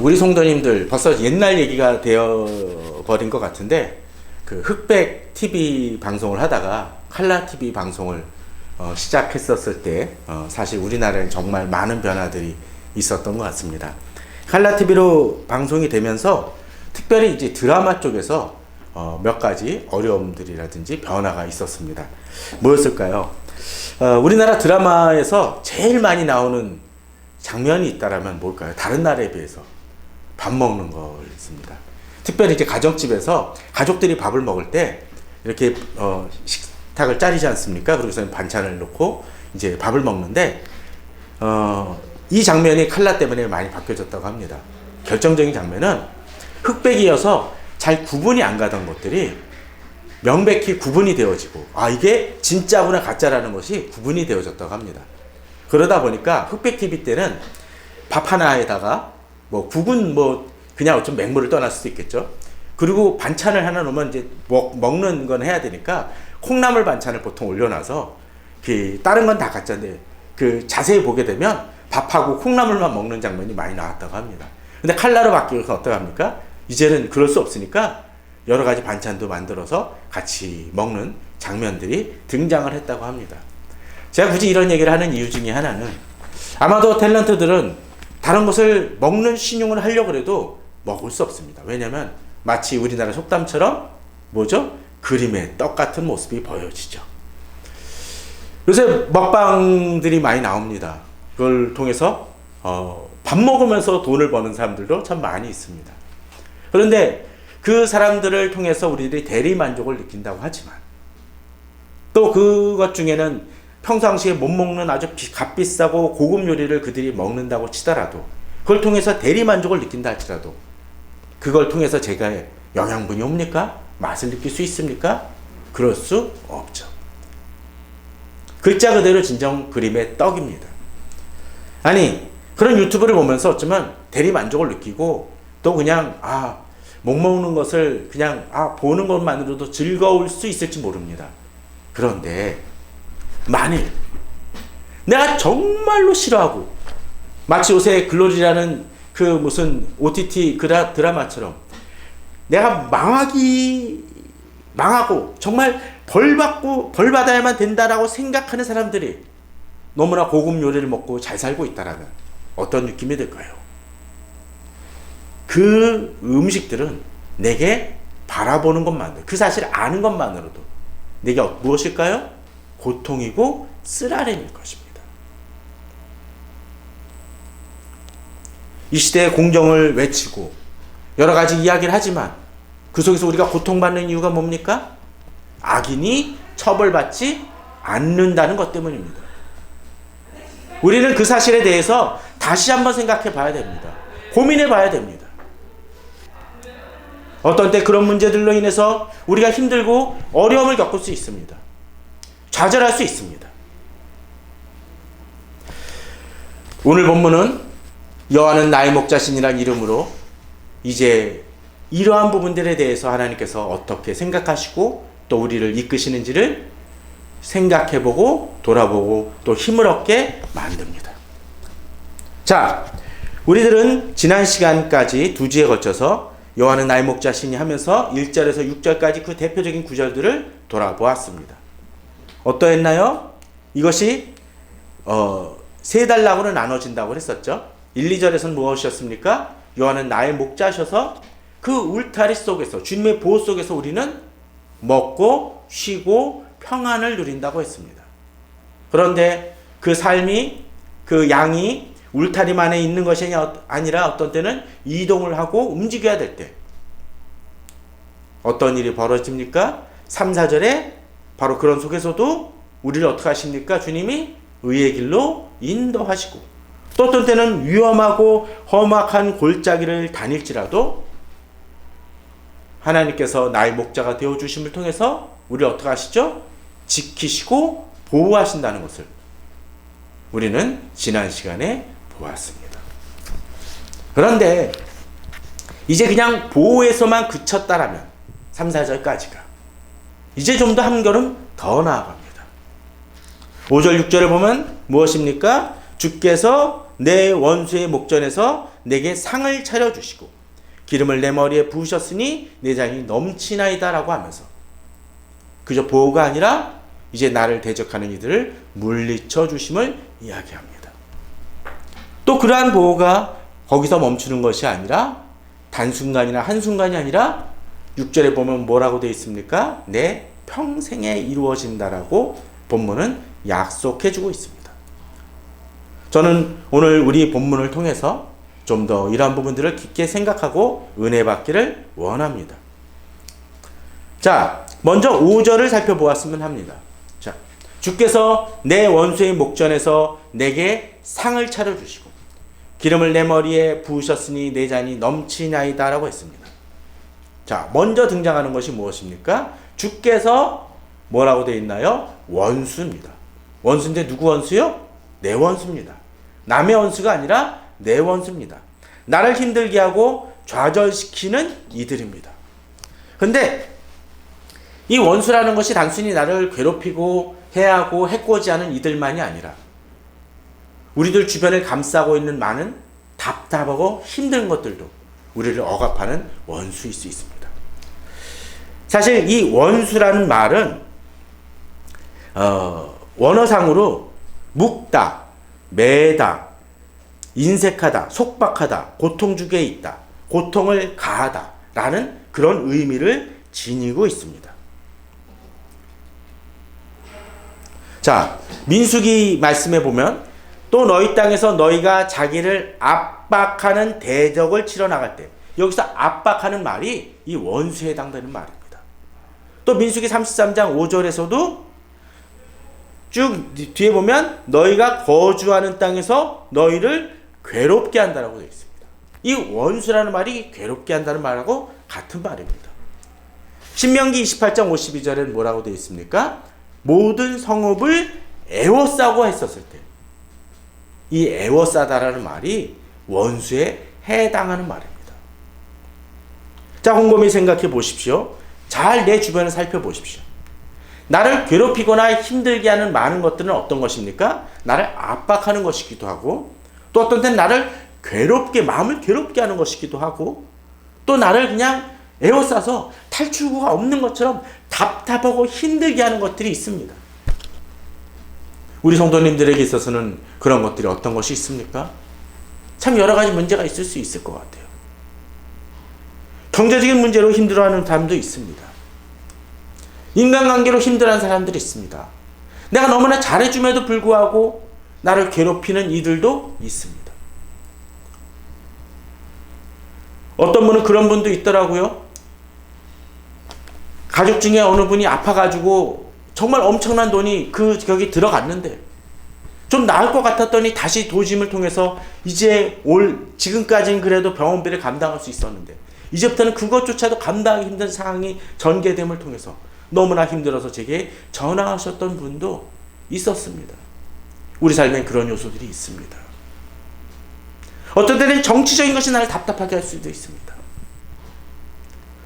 우리 성도님들 벌써 옛날 얘기가 되어 버린 것 같은데, 그 흑백 TV 방송을 하다가 칼라 TV 방송을 시작했었을 때 사실 우리나라에 정말 많은 변화들이 있었던 것 같습니다. 칼라 TV로 방송이 되면서 특별히 이제 드라마 쪽에서 몇 가지 어려움들이라든지 변화가 있었습니다. 뭐였을까요? 우리나라 드라마에서 제일 많이 나오는 장면이 있다라면 뭘까요? 다른 나라에 비해서 밥 먹는 거였습니다. 특별히 이제 가정집에서 가족들이 밥을 먹을 때 이렇게 식탁을 짜리지 않습니까? 그리고서 반찬을 넣고 이제 밥을 먹는데 이 장면이 칼라 때문에 많이 바뀌어졌다고 합니다. 결정적인 장면은 흑백이어서 잘 구분이 안 가던 것들이 명백히 구분이 되어지고, 이게 진짜구나 가짜라는 것이 구분이 되어졌다고 합니다. 그러다 보니까 흑백 TV 때는 밥 하나에다가 국은 그냥 좀 맹물을 떠날 수도 있겠죠. 그리고 반찬을 하나 넣으면 이제 먹는 건 해야 되니까 콩나물 반찬을 보통 올려놔서 다른 건 다 가짜인데 자세히 보게 되면 밥하고 콩나물만 먹는 장면이 많이 나왔다고 합니다. 근데 칼라로 바뀌어서 어떡합니까? 이제는 그럴 수 없으니까 여러 가지 반찬도 만들어서 같이 먹는 장면들이 등장을 했다고 합니다. 제가 굳이 이런 얘기를 하는 이유 중에 하나는, 아마도 탤런트들은 다른 것을 먹는 신용을 하려고 해도 먹을 수 없습니다. 왜냐면 마치 우리나라 속담처럼 그림의 떡 같은 모습이 보여지죠. 요새 먹방들이 많이 나옵니다. 그걸 통해서 밥 먹으면서 돈을 버는 사람들도 참 많이 있습니다. 그런데 그 사람들을 통해서 우리들이 대리 만족을 느낀다고 하지만, 또 그것 중에는 평상시에 못 먹는 아주 값비싸고 고급 요리를 그들이 먹는다고 치더라도, 그걸 통해서 대리 만족을 느낀다 할지라도, 그걸 통해서 제가 영양분이 옵니까? 맛을 느낄 수 있습니까? 그럴 수 없죠. 글자 그대로 진정 그림의 떡입니다. 아니, 그런 유튜브를 보면서 어쩌면 대리 만족을 느끼고, 또 그냥 못 먹는 것을 그냥 보는 것만으로도 즐거울 수 있을지 모릅니다. 그런데 만일 내가 정말로 싫어하고, 마치 요새 글로리라는 그 무슨 OTT 드라마처럼 내가 망하고 정말 벌 받아야만 된다라고 생각하는 사람들이 너무나 고급 요리를 먹고 잘 살고 있다라면 어떤 느낌이 들까요? 그 음식들은 내게 바라보는 것만으로, 그 사실을 아는 것만으로도 내게 무엇일까요? 고통이고 쓰라림일 것입니다. 이 시대의 공정을 외치고 여러 가지 이야기를 하지만 그 속에서 우리가 고통받는 이유가 뭡니까? 악인이 처벌받지 않는다는 것 때문입니다. 우리는 그 사실에 대해서 다시 한번 생각해 봐야 됩니다. 고민해 봐야 됩니다. 어떤 때 그런 문제들로 인해서 우리가 힘들고 어려움을 겪을 수 있습니다. 좌절할 수 있습니다. 오늘 본문은 여호와는 나의 목자신이라는 이름으로 이제 이러한 부분들에 대해서 하나님께서 어떻게 생각하시고 또 우리를 이끄시는지를 생각해보고 돌아보고 또 힘을 얻게 만듭니다. 자, 우리들은 지난 시간까지 두 주에 걸쳐서 여호와는 나의 목자시니 하면서 1절에서 6절까지 그 대표적인 구절들을 돌아보았습니다. 어떠했나요? 이것이 세 단락으로 나눠진다고 했었죠. 1, 2절에서는 무엇이었습니까? 여호와는 나의 목자셔서 그 울타리 속에서, 주님의 보호 속에서 우리는 먹고 쉬고 평안을 누린다고 했습니다. 그런데 그 삶이, 그 양이 울타리만에 있는 것이 아니라 어떤 때는 이동을 하고 움직여야 될 때 어떤 일이 벌어집니까? 3, 4절에 바로 그런 속에서도 우리를 어떻게 하십니까? 주님이 의의 길로 인도하시고, 또 어떤 때는 위험하고 험악한 골짜기를 다닐지라도 하나님께서 나의 목자가 되어주심을 통해서 우리를 어떻게 하시죠? 지키시고 보호하신다는 것을 우리는 지난 시간에 보았습니다. 그런데 이제 그냥 보호에서만 그쳤다라면 3, 4절까지가 이제 좀 더 한 걸음 더 나아갑니다. 5절 6절을 보면 무엇입니까? 주께서 내 원수의 목전에서 내게 상을 차려주시고 기름을 내 머리에 부으셨으니 내 잔이 넘치나이다 라고 하면서 그저 보호가 아니라 이제 나를 대적하는 이들을 물리쳐 주심을 이야기합니다. 또 그러한 보호가 거기서 멈추는 것이 아니라 단순간이나 한순간이 아니라 6절에 보면 뭐라고 되어 있습니까? 내 평생에 이루어진다라고 본문은 약속해 주고 있습니다. 저는 오늘 우리 본문을 통해서 좀 더 이러한 부분들을 깊게 생각하고 은혜 받기를 원합니다. 자, 먼저 5절을 살펴보았으면 합니다. 자, 주께서 내 원수의 목전에서 내게 상을 차려주시고 기름을 내 머리에 부으셨으니 내 잔이 넘치나이다 라고 했습니다. 자, 먼저 등장하는 것이 무엇입니까? 주께서 뭐라고 되어 있나요? 원수입니다. 원수인데 누구 원수요? 내 원수입니다. 남의 원수가 아니라 내 원수입니다. 나를 힘들게 하고 좌절시키는 이들입니다. 근데 이 원수라는 것이 단순히 나를 괴롭히고 해하고 해코지하는 이들만이 아니라 우리들 주변을 감싸고 있는 많은 답답하고 힘든 것들도 우리를 억압하는 원수일 수 있습니다. 사실 이 원수라는 말은 원어상으로 묵다, 매다, 인색하다, 속박하다, 고통 주게 있다, 고통을 가하다 라는 그런 의미를 지니고 있습니다. 자, 민수기 말씀에 보면 또 너희 땅에서 너희가 자기를 압박하는 대적을 치러 나갈 때, 여기서 압박하는 말이 이 원수에 해당되는 말입니다. 또 민수기 33장 5절에서도 쭉 뒤에 보면 너희가 거주하는 땅에서 너희를 괴롭게 한다라고 되어 있습니다. 이 원수라는 말이 괴롭게 한다는 말하고 같은 말입니다. 신명기 28장 52절에는 뭐라고 되어 있습니까? 모든 성읍을 애워싸고 했었을 때, 이 애워싸다라는 말이 원수에 해당하는 말입니다. 자, 곰곰이 생각해 보십시오. 잘 내 주변을 살펴보십시오. 나를 괴롭히거나 힘들게 하는 많은 것들은 어떤 것입니까? 나를 압박하는 것이기도 하고, 또 어떤 때는 나를 마음을 괴롭게 하는 것이기도 하고, 또 나를 그냥 에워싸서 탈출구가 없는 것처럼 답답하고 힘들게 하는 것들이 있습니다. 우리 성도님들에게 있어서는 그런 것들이 어떤 것이 있습니까? 참 여러 가지 문제가 있을 수 있을 것 같아요. 경제적인 문제로 힘들어하는 사람도 있습니다. 인간관계로 힘들어하는 사람들이 있습니다. 내가 너무나 잘해줌에도 불구하고 나를 괴롭히는 이들도 있습니다. 어떤 분은 그런 분도 있더라고요. 가족 중에 어느 분이 아파가지고 정말 엄청난 돈이 거기 들어갔는데 좀 나을 것 같았더니 다시 도짐을 통해서 지금까지는 그래도 병원비를 감당할 수 있었는데 이제부터는 그것조차도 감당하기 힘든 상황이 전개됨을 통해서 너무나 힘들어서 제게 전화하셨던 분도 있었습니다. 우리 삶엔 그런 요소들이 있습니다. 어떤 때는 정치적인 것이 나를 답답하게 할 수도 있습니다.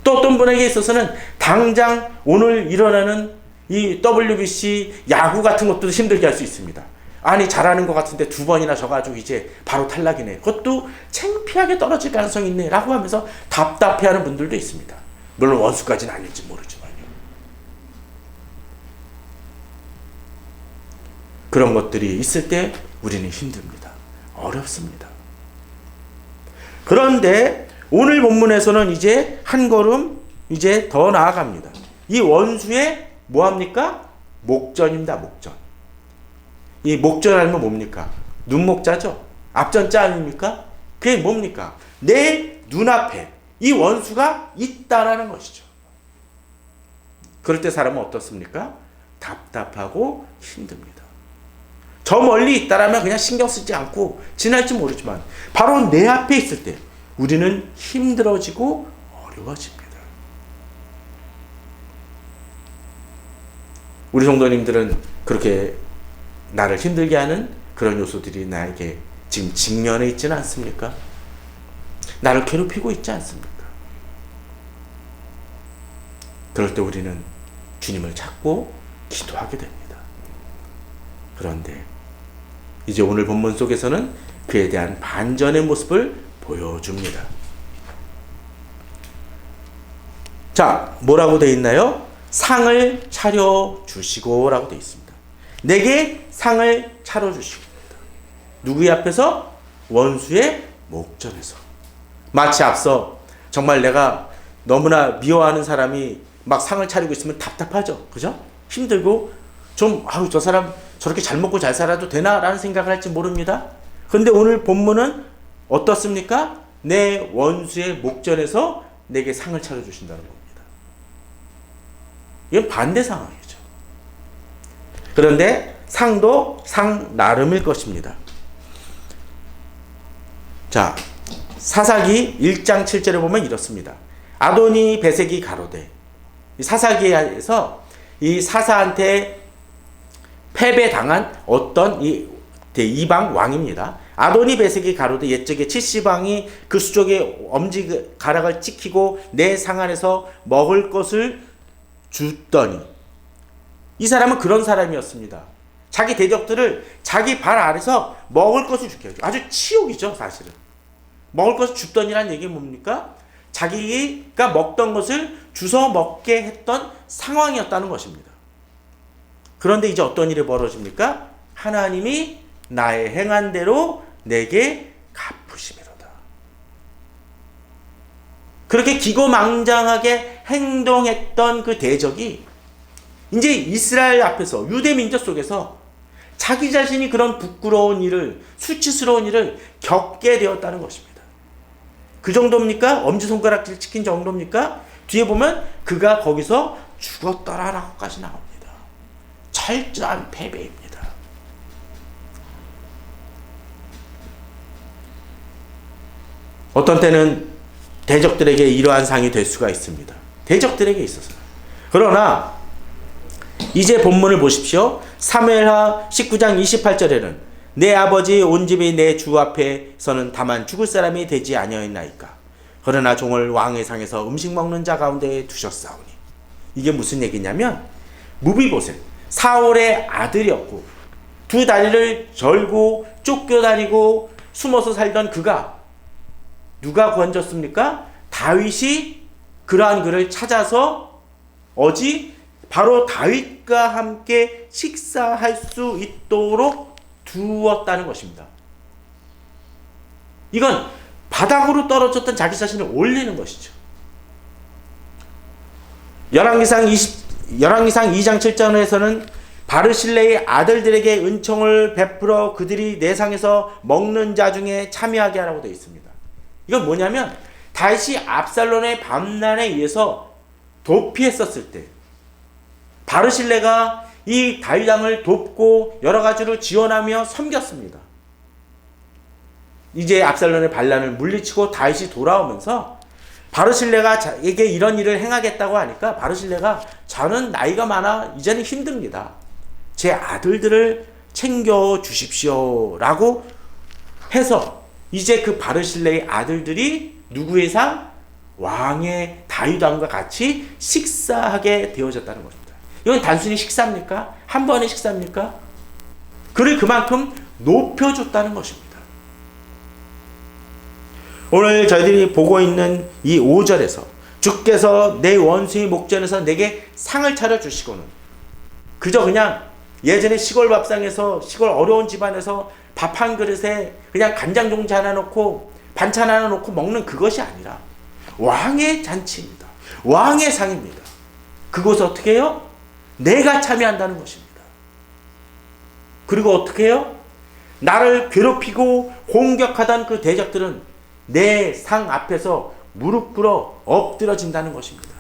또 어떤 분에게 있어서는 당장 오늘 일어나는 이 WBC 야구 같은 것도 힘들게 할 수 있습니다. 아니 잘하는 것 같은데 2번이나 져가지고 이제 바로 탈락이네. 그것도 창피하게 떨어질 가능성이 있네 라고 하면서 답답해하는 분들도 있습니다. 물론 원수까지는 아닐지 모르지만요. 그런 것들이 있을 때 우리는 힘듭니다. 어렵습니다. 그런데 오늘 본문에서는 이제 한 걸음 이제 더 나아갑니다. 이 원수의 뭐합니까? 목전입니다. 목전. 이 목전하면 뭡니까? 눈목자죠. 앞전자 아닙니까? 그게 뭡니까? 내 눈앞에 이 원수가 있다라는 것이죠. 그럴 때 사람은 어떻습니까? 답답하고 힘듭니다. 저 멀리 있다라면 그냥 신경 쓰지 않고 지날지 모르지만 바로 내 앞에 있을 때 우리는 힘들어지고 어려워집니다. 우리 성도님들은 그렇게 나를 힘들게 하는 그런 요소들이 나에게 지금 직면해 있지는 않습니까? 나를 괴롭히고 있지 않습니까? 그럴 때 우리는 주님을 찾고 기도하게 됩니다. 그런데 이제 오늘 본문 속에서는 그에 대한 반전의 모습을 보여줍니다. 자, 뭐라고 되어 있나요? 상을 차려주시고 라고 되어 있습니다. 내게 상을 차려주시고. 누구의 앞에서? 원수의 목전에서. 마치 앞서 정말 내가 너무나 미워하는 사람이 막 상을 차리고 있으면 답답하죠. 그죠? 힘들고 좀 아우 저 사람 저렇게 잘 먹고 잘 살아도 되나? 라는 생각을 할지 모릅니다. 그런데 오늘 본문은 어떻습니까? 내 원수의 목전에서 내게 상을 차려주신다는 겁니다. 이건 반대 상황이죠. 그런데 상도 상 나름일 것입니다. 자, 사사기 1장 7절에 보면 이렇습니다. 아도니 베섹이 가로되, 사사기에서 이 사사한테 패배당한 어떤 이방 왕입니다. 아도니 베섹이 가로되 옛적에 70왕이 그 수족에 엄지 가락을 찍히고 내 상 안에서 먹을 것을 줬더니, 이 사람은 그런 사람이었습니다. 자기 대적들을 자기 발 아래서 먹을 것을 주게 해줘. 아주 치욕이죠, 사실은. 먹을 것을 줍더니란 얘기는 뭡니까? 자기가 먹던 것을 주워 먹게 했던 상황이었다는 것입니다. 그런데 이제 어떤 일이 벌어집니까? 하나님이 나의 행한 대로 내게 갚으시미로다. 그렇게 기고망장하게 행동했던 그 대적이 이제 이스라엘 앞에서, 유대 민족 속에서 자기 자신이 그런 부끄러운 일을, 수치스러운 일을 겪게 되었다는 것입니다. 그 정도입니까? 엄지손가락질 찍힌 정도입니까? 뒤에 보면 그가 거기서 죽었더라라고까지 나옵니다. 철저한 패배입니다. 어떤 때는 대적들에게 이러한 상이 될 수가 있습니다. 대적들에게 있어서. 그러나 이제 본문을 보십시오. 사무엘하 19장 28절에는 내 아버지 온 집이 내 주 앞에서는 다만 죽을 사람이 되지 아니하였나이까. 그러나 종을 왕의 상에서 음식 먹는 자 가운데 두셨사오니. 이게 무슨 얘기냐면, 무비보셋, 사울의 아들이었고 두 다리를 절고 쫓겨다니고 숨어서 살던 그가 누가 건졌습니까? 다윗이 그러한 그를 찾아서 바로 다윗과 함께 식사할 수 있도록 두었다는 것입니다. 이건 바닥으로 떨어졌던 자기 자신을 올리는 것이죠. 열왕기상 2장 7절에서는 바르실레의 아들들에게 은총을 베풀어 그들이 내 상에서 먹는 자 중에 참여하게 하라고 되어 있습니다. 이건 뭐냐면, 다윗이 압살롬의 반란에 의해서 도피했었을 때 바르실레가 이 다윗 왕을 돕고 여러 가지로 지원하며 섬겼습니다. 이제 압살롬의 반란을 물리치고 다윗이 돌아오면서 바르실레가 자에게 이런 일을 행하겠다고 하니까 바르실레가, 저는 나이가 많아 이제는 힘듭니다. 제 아들들을 챙겨 주십시오 라고 해서 이제 그 바르실레의 아들들이 누구의 상? 왕의 다윗 왕과 같이 식사하게 되어졌다는 것입니다. 이건 단순히 식사입니까? 한 번의 식사입니까? 그를 그만큼 높여줬다는 것입니다. 오늘 저희들이 보고 있는 이 5절에서 주께서 내 원수의 목전에서 내게 상을 차려주시고는, 그저 그냥 예전에 시골 밥상에서, 시골 어려운 집안에서 밥 한 그릇에 그냥 간장 종지 하나 놓고 반찬 하나 놓고 먹는 그것이 아니라 왕의 잔치입니다. 왕의 상입니다. 그것을 어떻게 해요? 내가 참여한다는 것입니다. 그리고 어떻게 해요? 나를 괴롭히고 공격하던 그 대적들은 내 상 앞에서 무릎 꿇어 엎드려진다는 것입니다.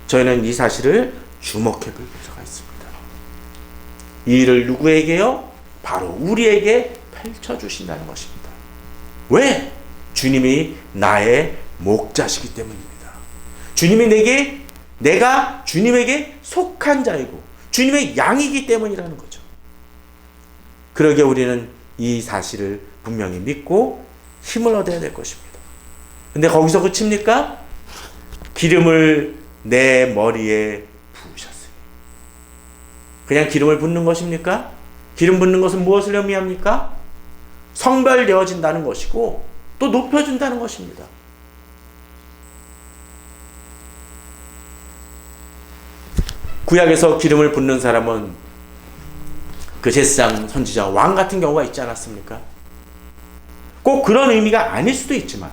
저희는 이 사실을 주목해 볼 필요가 있습니다. 이 일을 누구에게요? 바로 우리에게 펼쳐주신다는 것입니다. 왜? 주님이 나의 목자시기 때문입니다. 주님이 내가 주님에게 속한 자이고 주님의 양이기 때문이라는 거죠. 그러기에 우리는 이 사실을 분명히 믿고 힘을 얻어야 될 것입니다. 근데 거기서 그칩니까? 기름을 내 머리에 부으셨으니. 그냥 기름을 붓는 것입니까? 기름 붓는 것은 무엇을 의미합니까? 성별되어진다는 것이고 또 높여준다는 것입니다. 구약에서 기름을 붓는 사람은 그 제사장, 선지자, 왕 같은 경우가 있지 않았습니까? 꼭 그런 의미가 아닐 수도 있지만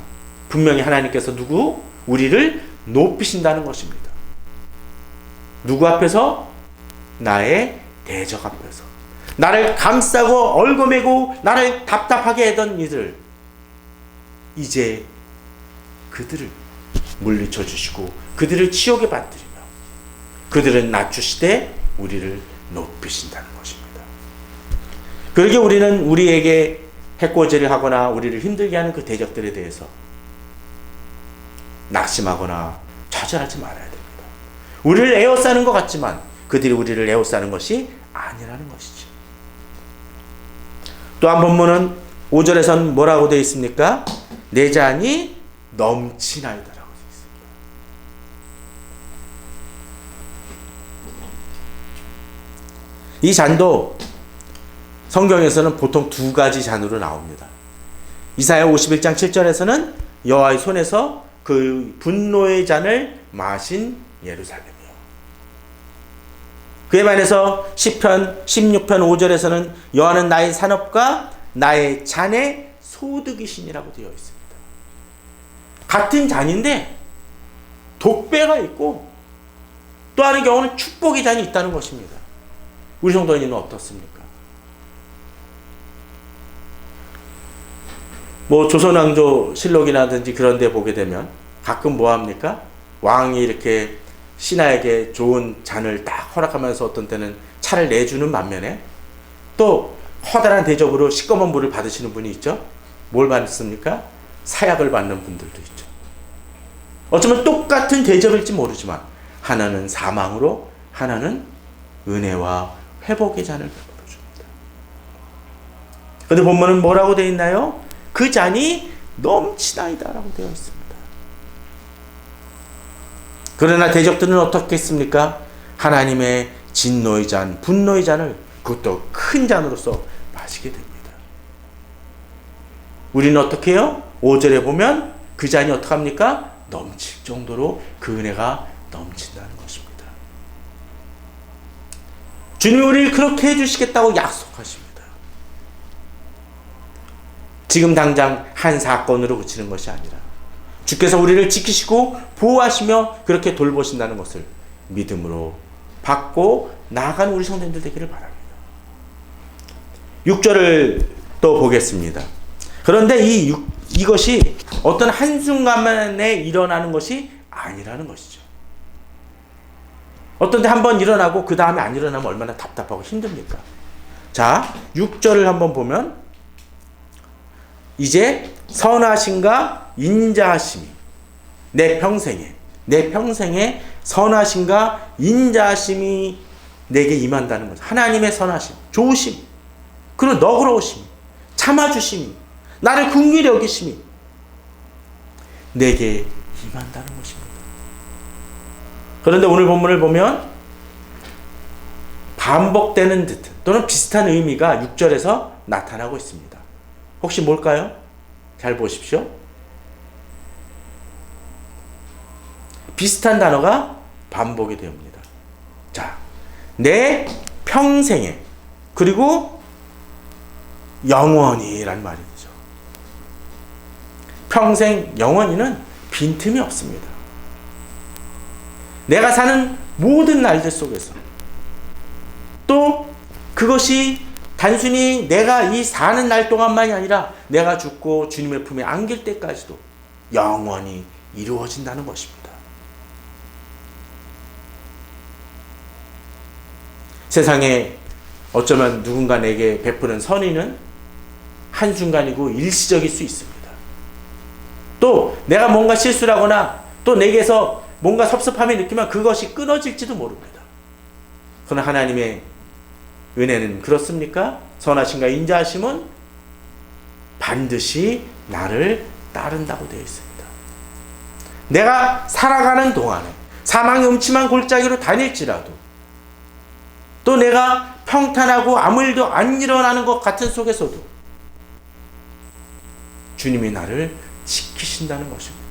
분명히 하나님께서 우리를 높이신다는 것입니다. 누구 앞에서? 나의 대적 앞에서. 나를 감싸고 얽어매고 나를 답답하게 하던 이들, 이제 그들을 물리쳐 주시고 그들을 치욕에 빠뜨리며 그들은 낮추시되 우리를 높이신다는 것입니다. 그러기에 우리는 우리에게 해코지를 하거나 우리를 힘들게 하는 그 대적들에 대해서 낙심하거나 좌절하지 말아야 됩니다. 우리를 에워싸는 것 같지만 그들이 우리를 에워싸는 것이 아니라는 것이죠. 또한 본문은 5절에서는 뭐라고 되어 있습니까? 내 잔이 넘치나이다 라고 되어 있습니다. 이 잔도 성경에서는 보통 두 가지 잔으로 나옵니다. 이사야 51장 7절에서는 여호와의 손에서 그 분노의 잔을 마신 예루살렘이요. 그에 반해서 시편 16편 5절에서는 여호와는 나의 산업과 나의 잔의 소득이시니라고 되어 있습니다. 같은 잔인데 독배가 있고 또 하는 경우는 축복의 잔이 있다는 것입니다. 우리 성도님은 어떻습니까? 조선왕조 실록이라든지 그런 데 보게 되면 가끔 뭐 합니까? 왕이 이렇게 신하에게 좋은 잔을 딱 허락하면서 어떤 때는 차를 내주는 반면에 또 커다란 대접으로 시꺼먼 물을 받으시는 분이 있죠. 뭘 받습니까? 사약을 받는 분들도 있죠. 어쩌면 똑같은 대접일지 모르지만 하나는 사망으로 하나는 은혜와 회복의 잔을 베풀어 줍니다. 그런데 본문은 뭐라고 되어 있나요? 그 잔이 넘치나이다 라고 되어 있습니다. 그러나 대적들은 어떻겠습니까? 하나님의 진노의 잔, 분노의 잔을 그것도 큰 잔으로서 마시게 됩니다. 우리는 어떻게 해요? 5절에 보면 그 잔이 어떻게 합니까? 넘칠 정도로 그 은혜가 넘친다는 것입니다. 주님이 우리를 그렇게 해주시겠다고 약속하십니다. 지금 당장 한 사건으로 그치는 것이 아니라 주께서 우리를 지키시고 보호하시며 그렇게 돌보신다는 것을 믿음으로 받고 나아가는 우리 성도님들 되기를 바랍니다. 6절을 또 보겠습니다. 그런데 이것이 어떤 한순간만에 일어나는 것이 아니라는 것이죠. 어떤 데 한번 일어나고 그 다음에 안 일어나면 얼마나 답답하고 힘듭니까? 자, 6절을 한번 보면 이제 선하심과 인자하심이 내 평생에 선하심과 인자하심이 내게 임한다는 거죠. 하나님의 선하심, 좋으심, 그리고 너그러우심, 참아주심이, 나를 긍휼히 여기심이 내게 임한다는 것입니다. 그런데 오늘 본문을 보면 반복되는 듯한 또는 비슷한 의미가 6절에서 나타나고 있습니다. 혹시 뭘까요? 잘 보십시오. 비슷한 단어가 반복이 됩니다. 자, 내 평생에 그리고 영원히란 말이죠. 평생 영원히는 빈틈이 없습니다. 내가 사는 모든 날들 속에서 또 그것이 단순히 내가 이 사는 날 동안만이 아니라 내가 죽고 주님의 품에 안길 때까지도 영원히 이루어진다는 것입니다. 세상에 어쩌면 누군가 내게 베푸는 선의는 한순간이고 일시적일 수 있습니다. 또 내가 뭔가 실수를 하거나 또 내게서 뭔가 섭섭함이 느끼면 그것이 끊어질지도 모릅니다. 그러나 하나님의 은혜는 그렇습니까? 선하심과 인자하심은 반드시 나를 따른다고 되어 있습니다. 내가 살아가는 동안에 사망의 음침한 골짜기로 다닐지라도 또 내가 평탄하고 아무 일도 안 일어나는 것 같은 속에서도 주님이 나를 지키신다는 것입니다.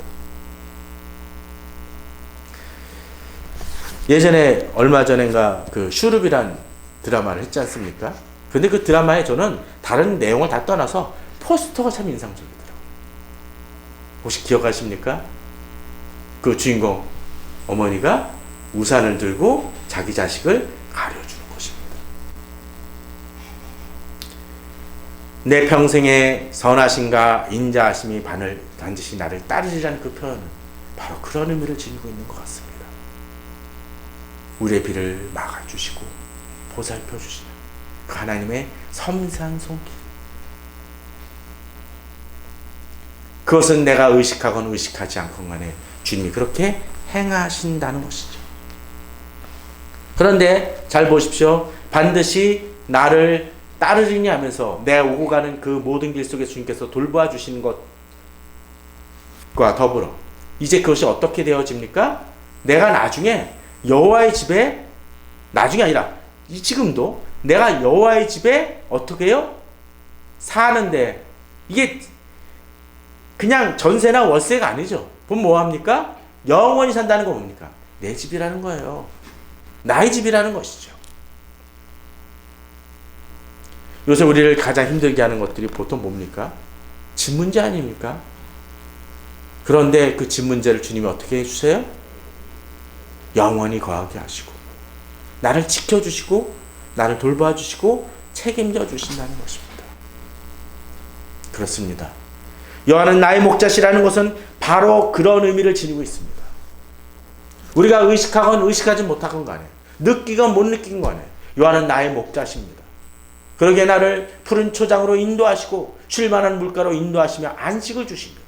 예전에 얼마 전인가 그 슈룹이란 드라마를 했지 않습니까? 근데 그 드라마에 저는 다른 내용을 다 떠나서 포스터가 참 인상적이더라고요. 혹시 기억하십니까? 그 주인공 어머니가 우산을 들고 자기 자식을 가려주는 것입니다. 내 평생의 선하심과 인자하심이 반드시 나를 따르리라는 그 표현은 바로 그런 의미를 지니고 있는 것 같습니다. 우리의 비를 막아주시고 보살펴 주시는 그 하나님의 섬세한 손길, 그것은 내가 의식하건 의식하지 않건 간에 주님이 그렇게 행하신다는 것이죠. 그런데 잘 보십시오. 반드시 나를 따르리니 하면서 내가 오고 가는 그 모든 길 속에 주님께서 돌보아 주시는 것과 더불어 이제 그것이 어떻게 되어집니까? 내가 나중에 여호와의 집에, 나중에 아니라 지금도 내가 여호와의 집에 어떻게 해요? 사는데, 이게 그냥 전세나 월세가 아니죠. 그럼 뭐합니까? 영원히 산다는 거 뭡니까? 내 집이라는 거예요. 나의 집이라는 것이죠. 요새 우리를 가장 힘들게 하는 것들이 보통 뭡니까? 집 문제 아닙니까? 그런데 그 집 문제를 주님이 어떻게 해주세요? 영원히 거하게 하시고 나를 지켜주시고 나를 돌봐주시고 책임져 주신다는 것입니다. 그렇습니다. 여호와는 나의 목자시라는 것은 바로 그런 의미를 지니고 있습니다. 우리가 의식하건 의식하지 못하건 간에, 느끼건 못 느낀 간에 여호와는 나의 목자십니다. 그러기에 나를 푸른 초장으로 인도하시고 쉴만한 물가로 인도하시며 안식을 주십니다.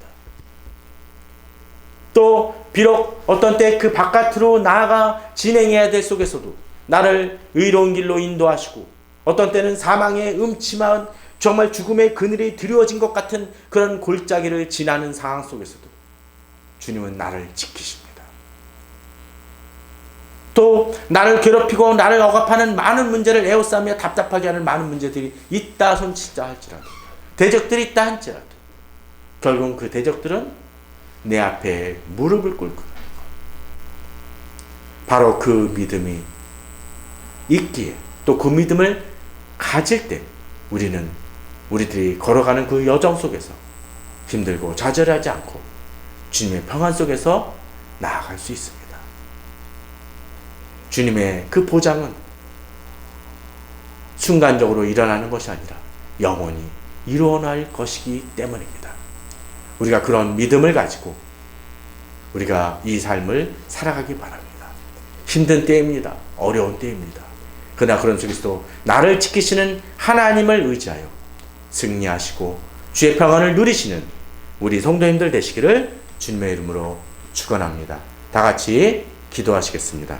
또 비록 어떤 때 그 바깥으로 나아가 진행해야 될 속에서도 나를 의로운 길로 인도하시고, 어떤 때는 사망의 음침한 정말 죽음의 그늘이 드리워진 것 같은 그런 골짜기를 지나는 상황 속에서도 주님은 나를 지키십니다. 또 나를 괴롭히고 나를 억압하는 많은 문제를 에워싸며 답답하게 하는 많은 문제들이 있다 손치자 할지라도, 대적들이 있다 할지라도 결국 그 대적들은 내 앞에 무릎을 꿇고 바로 그 믿음이 있기에, 또 그 믿음을 가질 때 우리들이 걸어가는 그 여정 속에서 힘들고 좌절하지 않고 주님의 평안 속에서 나아갈 수 있습니다. 주님의 그 보장은 순간적으로 일어나는 것이 아니라 영원히 이루어날 것이기 때문입니다. 우리가 그런 믿음을 가지고 우리가 이 삶을 살아가기 바랍니다. 힘든 때입니다. 어려운 때입니다. 그러나 그런 속에서도 나를 지키시는 하나님을 의지하여 승리하시고 주의 평안을 누리시는 우리 성도님들 되시기를 주님의 이름으로 축원합니다. 다 같이 기도하시겠습니다.